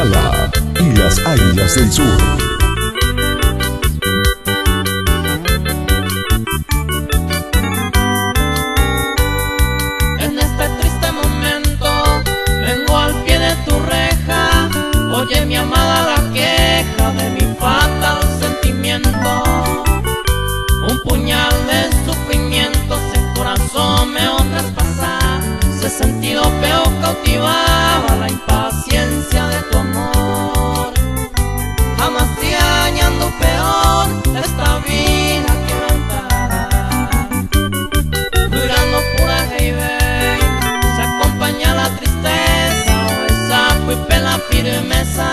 Chala y las Águilas del Sur. En este triste momento vengo al pie de tu reja. Oye, mi amada, la queja de mi fatal sentimiento. Un puñal de sufrimientos el corazón me traspasa. Ese sentido feo cautivaba la impaciencia de tu amor. Jamás te añando peor esta vida quebrantada. Durando pura hey, se acompaña la tristeza o esa fue la firmeza.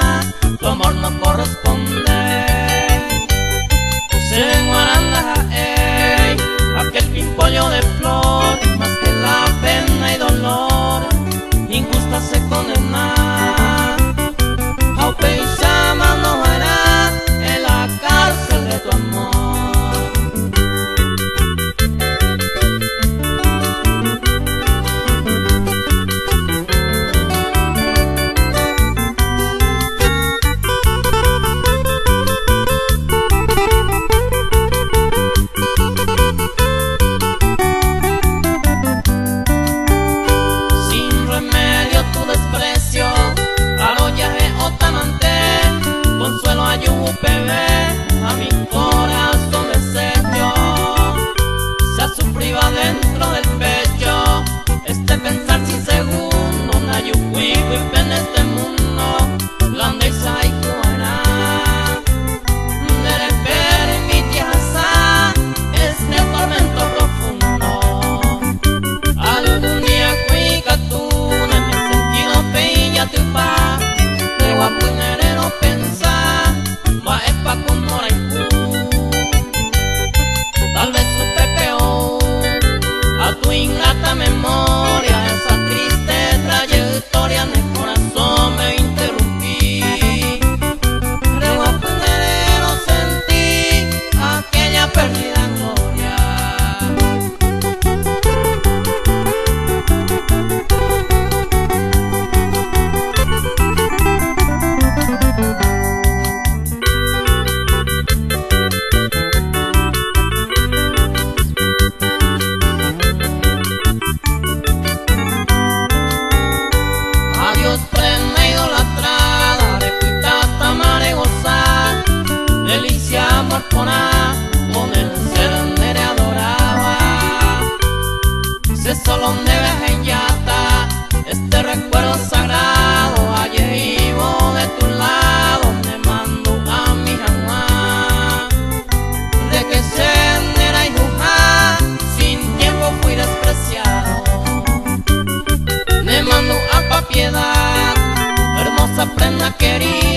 Tu amor no corresponde. Se guaranda aquel pimpollo de flor, más que la pena y dolor, injusta se condena. Aupe y Sama no hará en la cárcel de tu amor. Consuelo ayúpeme a mi corazón deshecho. Se sufrió dentro del pecho este pensar sin segundo. Na yuhuico y en este mundo grande y saikuana. Dere permitir asa este tormento profundo. Algún día cuica tú en mi sentido peilla tu paz. De guapunero pensar va epa con moraiku. Tal vez supe peor a tu ingrata memoria. Esa triste trayectoria en el corazón me interrumpí. De guapunero sentí aquella perdida gloria. Prenda idolatrada de cuitata mare gozar, delicia amor con el ser nere adoraba. Se solo debe geyata este recuerdo sagrado. Ayer vivo de tu lado, me mando a mi jamás. De que se nera y jujá, sin tiempo fui despreciado. Me mando a pa' piedad, hermosa prenda querida.